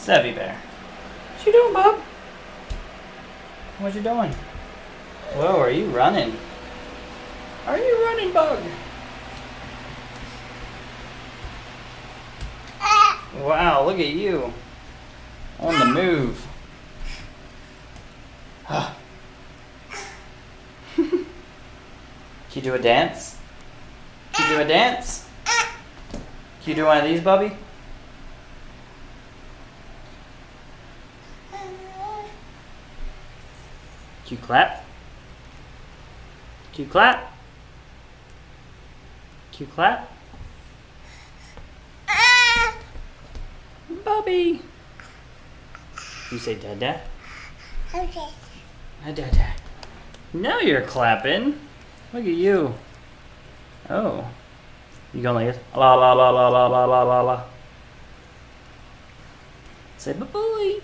Stevie Bear. What you doing, bub? What you doing? Whoa, are you running? Are you running, bug? Wow, look at you. On the move. Can you do a dance? Can you do a dance? Can you do one of these, Bubby? Can you clap? Can you clap? Can you clap? Bubby! You say dada? Okay. Dada. Now you're clapping. Look at you. Oh. You going like this? La la la la la la la la la. Say bye-bye.